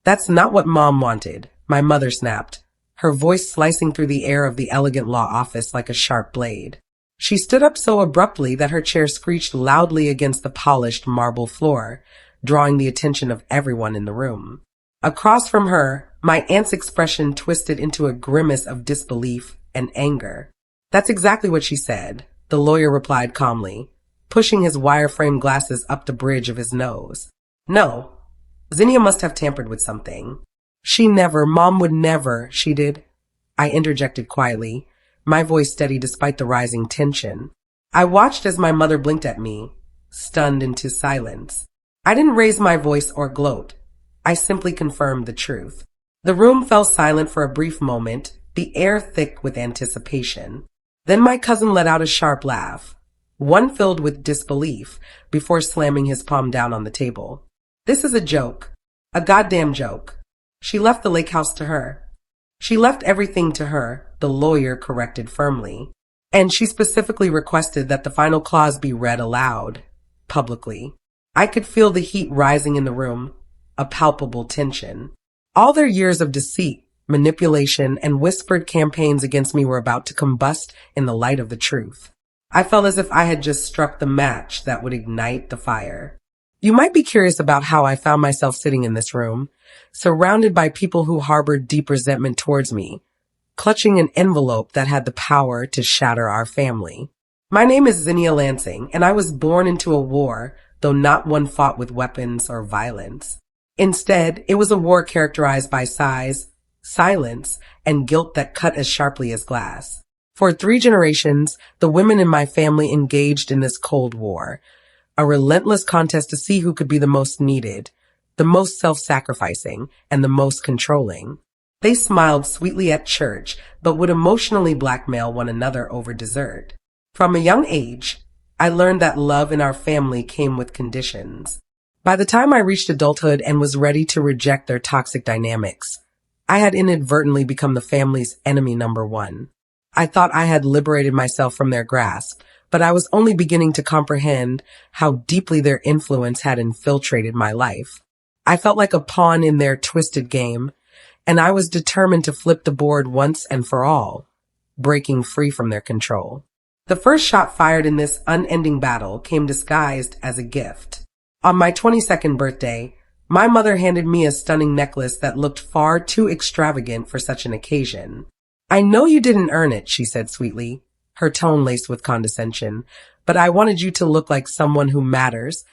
That's not what Mom wanted, my mother snapped, her voice slicing through the air of the elegant law office like a sharp blade. She stood up so abruptly that her chair screeched loudly against the polished marble floor, drawing the attention of everyone in the room. Across from her, my aunt's expression twisted into a grimace of disbelief and anger. That's exactly what she said, the lawyer replied calmly, pushing his wireframe glasses up the bridge of his nose. No, Zinnia must have tampered with something. Mom would never, she did. I interjected quietly, my voice steady despite the rising tension. I watched as my mother blinked at me, stunned into silence. I didn't raise my voice or gloat. I simply confirmed the truth. The room fell silent for a brief moment, the air thick with anticipation. Then my cousin let out a sharp laugh, one filled with disbelief, before slamming his palm down on the table. This is a joke. A goddamn joke. She left the lake house to her. She left everything to her, the lawyer corrected firmly. And she specifically requested that the final clause be read aloud, publicly. I could feel the heat rising in the room, a palpable tension. All their years of deceit, manipulation, and whispered campaigns against me were about to combust in the light of the truth. I felt as if I had just struck the match that would ignite the fire. You might be curious about how I found myself sitting in this room, surrounded by people who harbored deep resentment towards me, clutching an envelope that had the power to shatter our family. My name is Zinnia Lansing, and I was born into a war, though not one fought with weapons or violence. Instead, it was a war characterized by size, silence, and guilt that cut as sharply as glass. For 3 generations, the women in my family engaged in this cold war, a relentless contest to see who could be the most needed, the most self-sacrificing, and the most controlling. They smiled sweetly at church, but would emotionally blackmail one another over dessert. From a young age, I learned that love in our family came with conditions. By the time I reached adulthood and was ready to reject their toxic dynamics, I had inadvertently become the family's enemy number 1. I thought I had liberated myself from their grasp, but I was only beginning to comprehend how deeply their influence had infiltrated my life. I felt like a pawn in their twisted game, and I was determined to flip the board once and for all, breaking free from their control. The first shot fired in this unending battle came disguised as a gift. On my 22nd birthday, my mother handed me a stunning necklace that looked far too extravagant for such an occasion. I know you didn't earn it, she said sweetly, her tone laced with condescension, but I wanted you to look like someone who matters.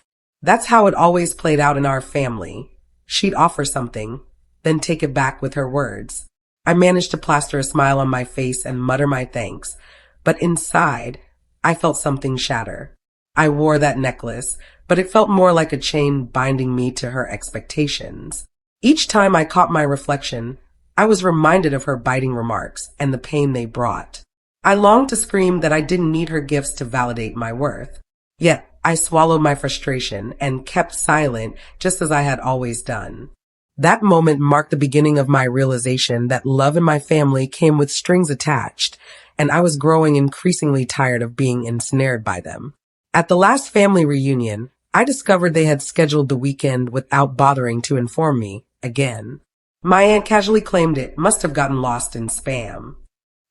That's how it always played out in our family. She'd offer something, then take it back with her words. I managed to plaster a smile on my face and mutter my thanks, but inside, I felt something shatter. I wore that necklace, but it felt more like a chain binding me to her expectations. Each time I caught my reflection, I was reminded of her biting remarks and the pain they brought. I longed to scream that I didn't need her gifts to validate my worth. Yet, I swallowed my frustration and kept silent just as I had always done. That moment marked the beginning of my realization that love in my family came with strings attached, and I was growing increasingly tired of being ensnared by them. At the last family reunion, I discovered they had scheduled the weekend without bothering to inform me again. My aunt casually claimed it must have gotten lost in spam.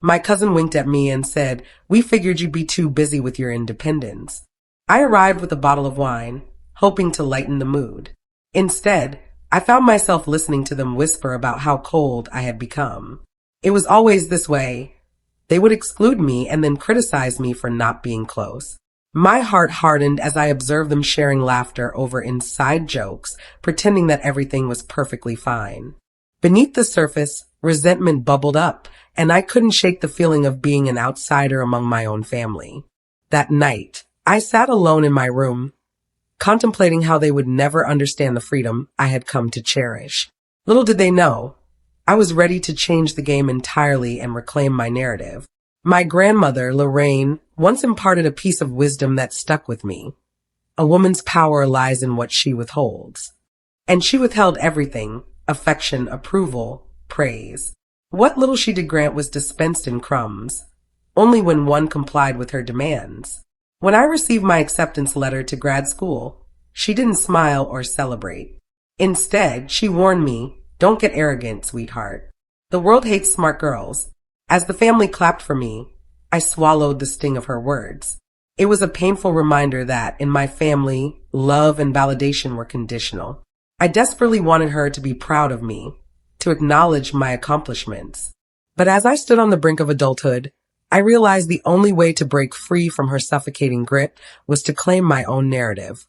My cousin winked at me and said, "We figured you'd be too busy with your independence." I arrived with a bottle of wine, hoping to lighten the mood. Instead, I found myself listening to them whisper about how cold I had become. It was always this way. They would exclude me and then criticize me for not being close. My heart hardened as I observed them sharing laughter over inside jokes, pretending that everything was perfectly fine. Beneath the surface, resentment bubbled up, and I couldn't shake the feeling of being an outsider among my own family. That night, I sat alone in my room, contemplating how they would never understand the freedom I had come to cherish. Little did they know, I was ready to change the game entirely and reclaim my narrative. My grandmother, Lorraine, once imparted a piece of wisdom that stuck with me. A woman's power lies in what she withholds. And she withheld everything: affection, approval, praise. What little she did grant was dispensed in crumbs, only when one complied with her demands. When I received my acceptance letter to grad school, she didn't smile or celebrate. Instead, she warned me, Don't get arrogant, sweetheart. The world hates smart girls. As the family clapped for me, I swallowed the sting of her words. It was a painful reminder that, in my family, love and validation were conditional. I desperately wanted her to be proud of me, to acknowledge my accomplishments. But as I stood on the brink of adulthood, I realized the only way to break free from her suffocating grip was to claim my own narrative,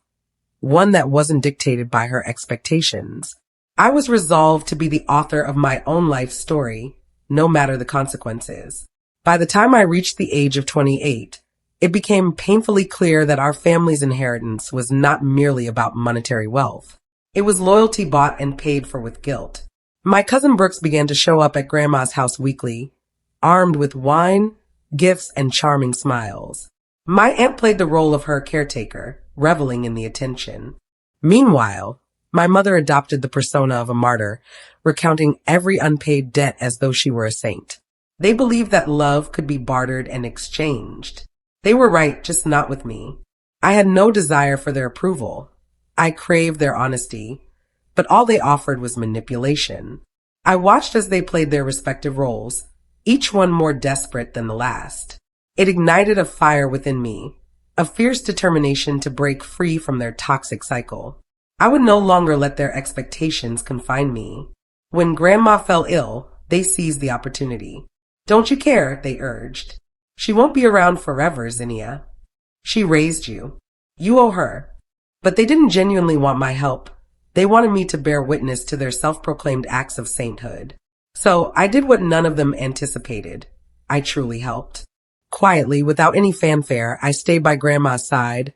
one that wasn't dictated by her expectations. I was resolved to be the author of my own life story, no matter the consequences. By the time I reached the age of 28, it became painfully clear that our family's inheritance was not merely about monetary wealth. It was loyalty bought and paid for with guilt. My cousin Brooks began to show up at Grandma's house weekly, armed with wine, gifts, and charming smiles. My aunt played the role of her caretaker, reveling in the attention. Meanwhile, my mother adopted the persona of a martyr, recounting every unpaid debt as though she were a saint. They believed that love could be bartered and exchanged. They were right, just not with me. I had no desire for their approval. I craved their honesty, but all they offered was manipulation. I watched as they played their respective roles, each one more desperate than the last. It ignited a fire within me, a fierce determination to break free from their toxic cycle. I would no longer let their expectations confine me. When Grandma fell ill, they seized the opportunity. Don't you care, they urged. She won't be around forever, Zinnia. She raised you. You owe her. But they didn't genuinely want my help. They wanted me to bear witness to their self-proclaimed acts of sainthood. So I did what none of them anticipated. I truly helped. Quietly, without any fanfare, I stayed by Grandma's side,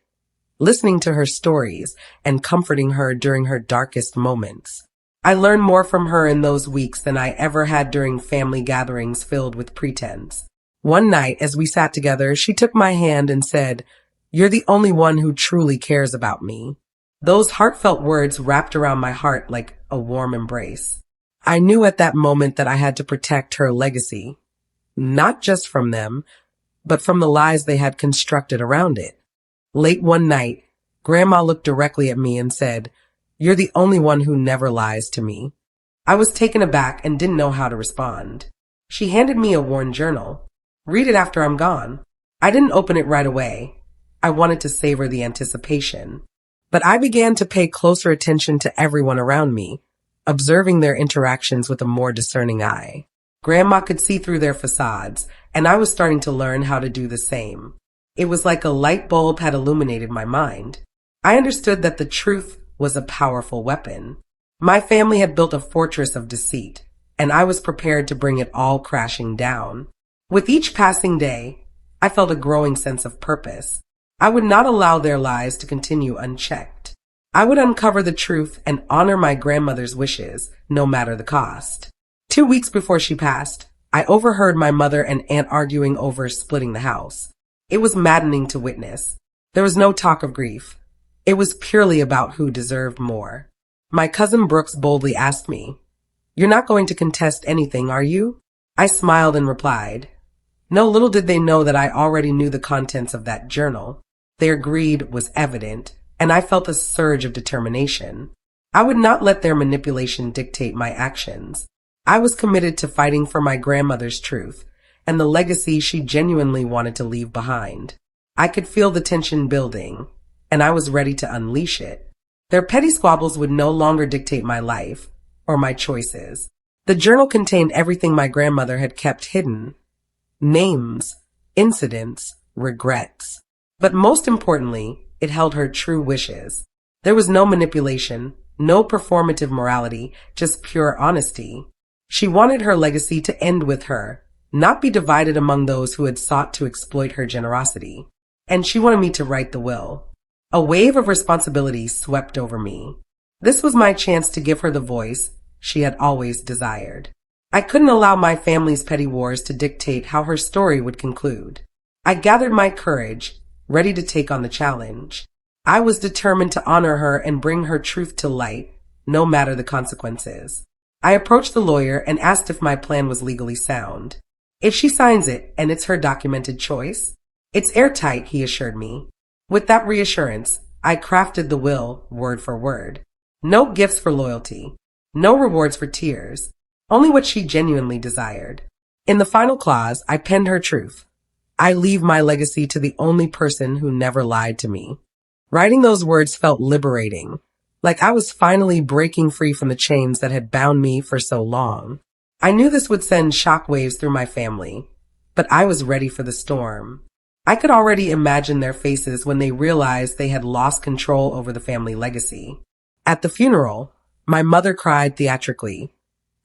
listening to her stories and comforting her during her darkest moments. I learned more from her in those weeks than I ever had during family gatherings filled with pretense. One night, as we sat together, she took my hand and said, "You're the only one who truly cares about me." Those heartfelt words wrapped around my heart like a warm embrace. I knew at that moment that I had to protect her legacy, not just from them, but from the lies they had constructed around it. Late one night, Grandma looked directly at me and said, "You're the only one who never lies to me." I was taken aback and didn't know how to respond. She handed me a worn journal. "Read it after I'm gone." I didn't open it right away. I wanted to savor the anticipation. But I began to pay closer attention to everyone around me, observing their interactions with a more discerning eye. Grandma could see through their facades, and I was starting to learn how to do the same. It was like a light bulb had illuminated my mind. I understood that the truth was a powerful weapon. My family had built a fortress of deceit, and I was prepared to bring it all crashing down. With each passing day, I felt a growing sense of purpose. I would not allow their lies to continue unchecked. I would uncover the truth and honor my grandmother's wishes, no matter the cost. 2 weeks before she passed, I overheard my mother and aunt arguing over splitting the house. It was maddening to witness. There was no talk of grief. It was purely about who deserved more. My cousin Brooks boldly asked me, "You're not going to contest anything, are you?" I smiled and replied, "No." Little did they know that I already knew the contents of that journal. Their greed was evident, and I felt a surge of determination. I would not let their manipulation dictate my actions. I was committed to fighting for my grandmother's truth and the legacy she genuinely wanted to leave behind. I could feel the tension building, and I was ready to unleash it. Their petty squabbles would no longer dictate my life or my choices. The journal contained everything my grandmother had kept hidden: names, incidents, regrets. But most importantly, it held her true wishes. There was no manipulation, no performative morality, just pure honesty. She wanted her legacy to end with her, not be divided among those who had sought to exploit her generosity. And she wanted me to write the will. A wave of responsibility swept over me. This was my chance to give her the voice she had always desired. I couldn't allow my family's petty wars to dictate how her story would conclude. I gathered my courage, ready to take on the challenge. I was determined to honor her and bring her truth to light, no matter the consequences. I approached the lawyer and asked if my plan was legally sound. "If she signs it and it's her documented choice, it's airtight," he assured me. With that reassurance, I crafted the will word for word. No gifts for loyalty, No rewards for tears, only what she genuinely desired. In the final clause, I penned her truth. I leave my legacy to the only person who never lied to me. Writing those words felt liberating, like I was finally breaking free from the chains that had bound me for so long. I knew this would send shockwaves through my family, but I was ready for the storm. I could already imagine their faces when they realized they had lost control over the family legacy. At the funeral, my mother cried theatrically,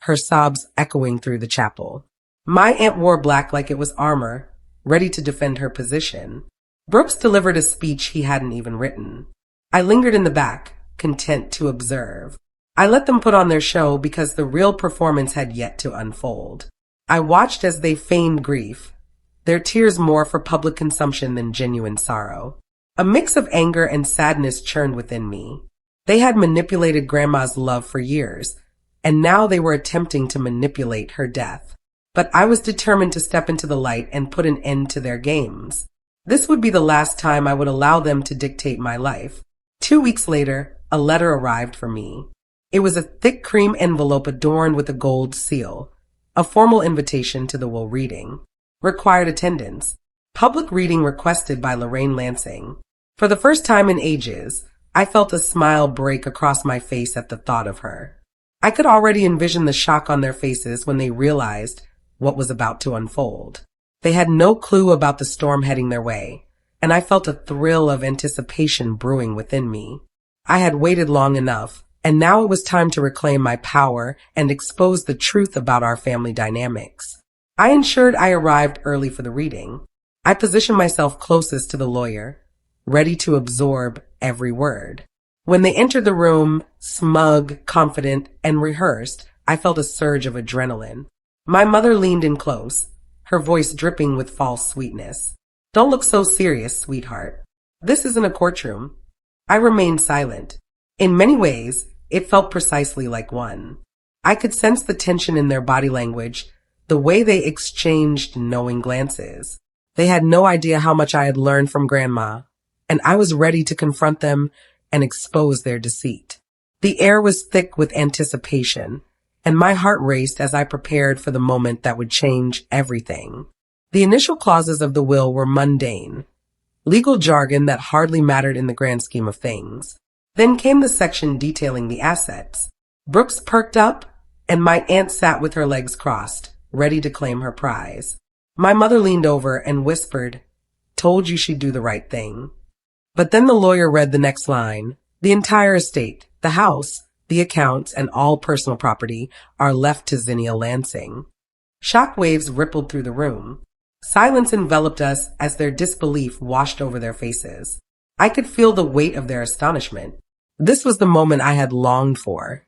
her sobs echoing through the chapel. My aunt wore black like it was armor, ready to defend her position. Brooks delivered a speech he hadn't even written. I lingered in the back, content to observe. I let them put on their show because the real performance had yet to unfold. I watched as they feigned grief, their tears more for public consumption than genuine sorrow. A mix of anger and sadness churned within me. They had manipulated Grandma's love for years, and now they were attempting to manipulate her death. But I was determined to step into the light and put an end to their games. This would be the last time I would allow them to dictate my life. 2 weeks later, a letter arrived for me. It was a thick cream envelope adorned with a gold seal, a formal invitation to the will reading. Required attendance. Public reading requested by Lorraine Lansing. For the first time in ages, I felt a smile break across my face at the thought of her. I could already envision the shock on their faces when they realized what was about to unfold. They had no clue about the storm heading their way, and I felt a thrill of anticipation brewing within me. I had waited long enough, and now it was time to reclaim my power and expose the truth about our family dynamics. I ensured I arrived early for the reading. I positioned myself closest to the lawyer, ready to absorb every word. When they entered the room, smug, confident, and rehearsed, I felt a surge of adrenaline. My mother leaned in close, her voice dripping with false sweetness. "Don't look so serious, sweetheart. This isn't a courtroom." I remained silent. In many ways, it felt precisely like one. I could sense the tension in their body language, the way they exchanged knowing glances. They had no idea how much I had learned from Grandma, and I was ready to confront them and expose their deceit. The air was thick with anticipation, and my heart raced as I prepared for the moment that would change everything. The initial clauses of the will were mundane, legal jargon that hardly mattered in the grand scheme of things. Then came the section detailing the assets. Brooks perked up, and my aunt sat with her legs crossed, ready to claim her prize. My mother leaned over and whispered, "Told you she'd do the right thing." But then the lawyer read the next line. "The entire estate, the house, the accounts, and all personal property are left to Zinnia Lansing." Shock waves rippled through the room. Silence enveloped us as their disbelief washed over their faces. I could feel the weight of their astonishment. This was the moment I had longed for,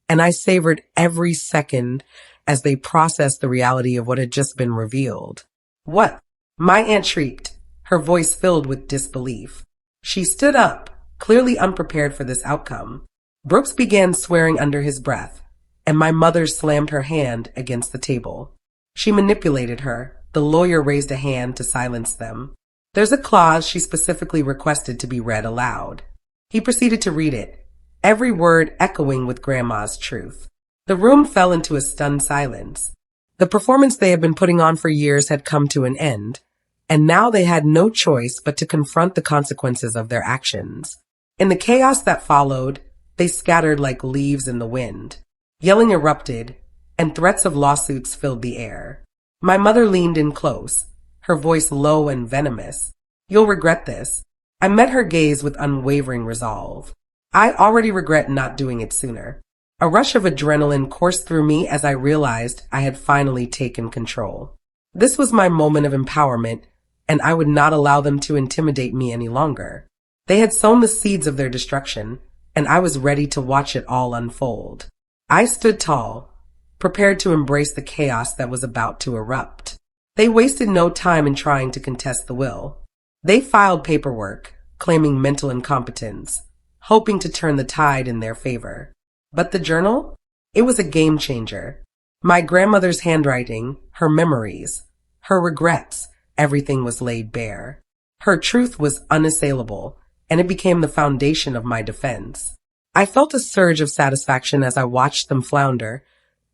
and I savored every second as they processed the reality of what had just been revealed. "What?" My aunt shrieked, her voice filled with disbelief. She stood up, clearly unprepared for this outcome. Brooks began swearing under his breath, and my mother slammed her hand against the table. She manipulated her. The lawyer raised a hand to silence them. "There's a clause she specifically requested to be read aloud." He proceeded to read it, every word echoing with Grandma's truth. The room fell into a stunned silence. The performance they had been putting on for years had come to an end, and now they had no choice but to confront the consequences of their actions. In the chaos that followed, they scattered like leaves in the wind. Yelling erupted, and threats of lawsuits filled the air. My mother leaned in close, her voice low and venomous. "You'll regret this." I met her gaze with unwavering resolve. I already regret not doing it sooner. A rush of adrenaline coursed through me as I realized I had finally taken control. This was my moment of empowerment, and I would not allow them to intimidate me any longer. They had sown the seeds of their destruction, and I was ready to watch it all unfold. I stood tall, prepared to embrace the chaos that was about to erupt. They wasted no time in trying to contest the will. They filed paperwork, claiming mental incompetence, hoping to turn the tide in their favor. But the journal? It was a game changer. My grandmother's handwriting, her memories, her regrets, everything was laid bare. Her truth was unassailable, and it became the foundation of my defense. I felt a surge of satisfaction as I watched them flounder,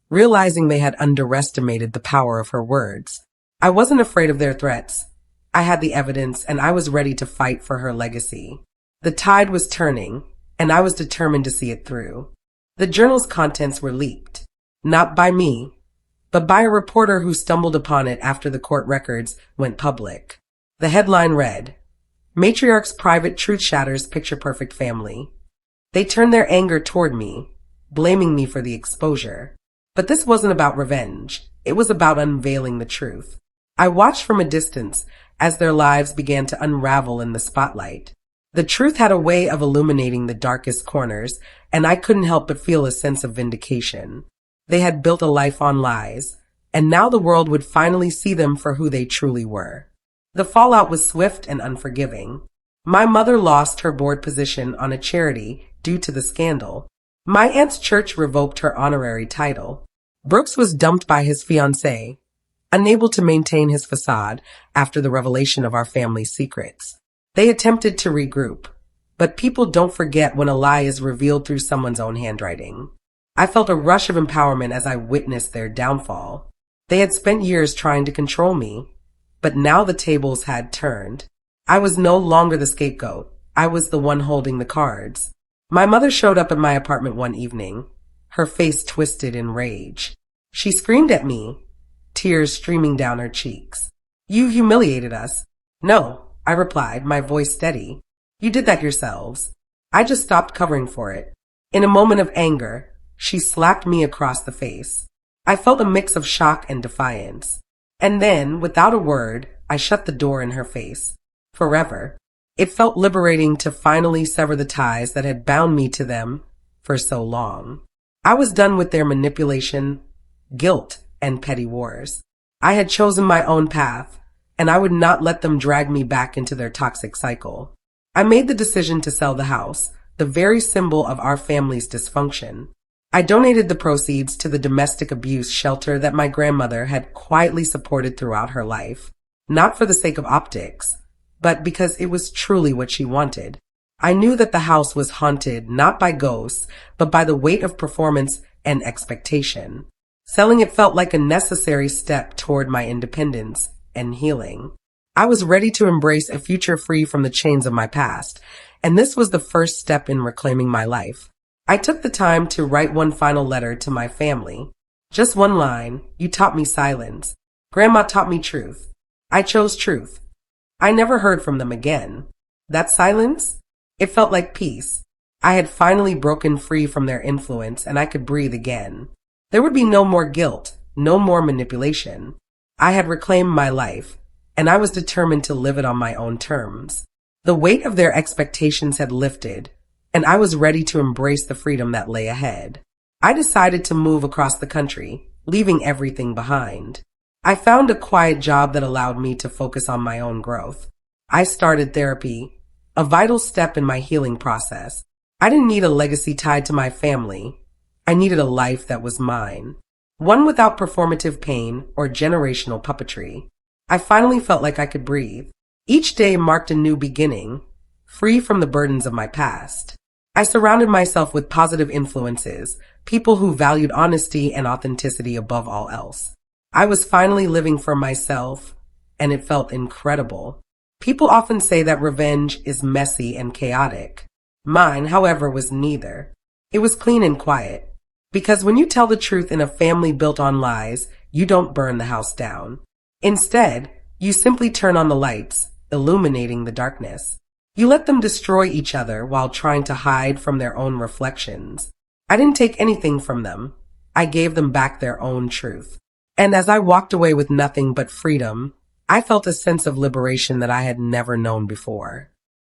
realizing they had underestimated the power of her words. I wasn't afraid of their threats. I had the evidence and I was ready to fight for her legacy. The tide was turning, and I was determined to see it through. The journal's contents were leaked, not by me, but by a reporter who stumbled upon it after the court records went public. The headline read, "Matriarch's Private Truth Shatters Picture-Perfect Family." They turned their anger toward me, blaming me for the exposure. But this wasn't about revenge. It was about unveiling the truth. I watched from a distance as their lives began to unravel in the spotlight. The truth had a way of illuminating the darkest corners, and I couldn't help but feel a sense of vindication. They had built a life on lies, and now the world would finally see them for who they truly were. The fallout was swift and unforgiving. My mother lost her board position on a charity due to the scandal. My aunt's church revoked her honorary title. Brooks was dumped by his fiancée, unable to maintain his facade after the revelation of our family's secrets. They attempted to regroup, but people don't forget when a lie is revealed through someone's own handwriting. I felt a rush of empowerment as I witnessed their downfall. They had spent years trying to control me, but now the tables had turned. I was no longer the scapegoat. I was the one holding the cards. My mother showed up at my apartment one evening, her face twisted in rage. She screamed at me, tears streaming down her cheeks. "You humiliated us." "No," I replied, my voice steady. "You did that yourselves. I just stopped covering for it." In a moment of anger, she slapped me across the face. I felt a mix of shock and defiance. And then, without a word, I shut the door in her face. Forever. It felt liberating to finally sever the ties that had bound me to them for so long. I was done with their manipulation, guilt, and petty wars. I had chosen my own path, and I would not let them drag me back into their toxic cycle. I made the decision to sell the house, the very symbol of our family's dysfunction. I donated the proceeds to the domestic abuse shelter that my grandmother had quietly supported throughout her life, not for the sake of optics, but because it was truly what she wanted. I knew that the house was haunted not by ghosts, but by the weight of performance and expectation. Selling it felt like a necessary step toward my independence and healing. I was ready to embrace a future free from the chains of my past, and this was the first step in reclaiming my life. I took the time to write one final letter to my family. Just one line: "You taught me silence. Grandma taught me truth. I chose truth." I never heard from them again. That silence? It felt like peace. I had finally broken free from their influence and I could breathe again. There would be no more guilt, no more manipulation. I had reclaimed my life, and I was determined to live it on my own terms. The weight of their expectations had lifted, and I was ready to embrace the freedom that lay ahead. I decided to move across the country, leaving everything behind. I found a quiet job that allowed me to focus on my own growth. I started therapy, a vital step in my healing process. I didn't need a legacy tied to my family. I needed a life that was mine, one without performative pain or generational puppetry. I finally felt like I could breathe. Each day marked a new beginning, free from the burdens of my past. I surrounded myself with positive influences, people who valued honesty and authenticity above all else. I was finally living for myself, and it felt incredible. People often say that revenge is messy and chaotic. Mine, however, was neither. It was clean and quiet. Because when you tell the truth in a family built on lies, you don't burn the house down. Instead, you simply turn on the lights, illuminating the darkness. You let them destroy each other while trying to hide from their own reflections. I didn't take anything from them. I gave them back their own truth. And as I walked away with nothing but freedom, I felt a sense of liberation that I had never known before.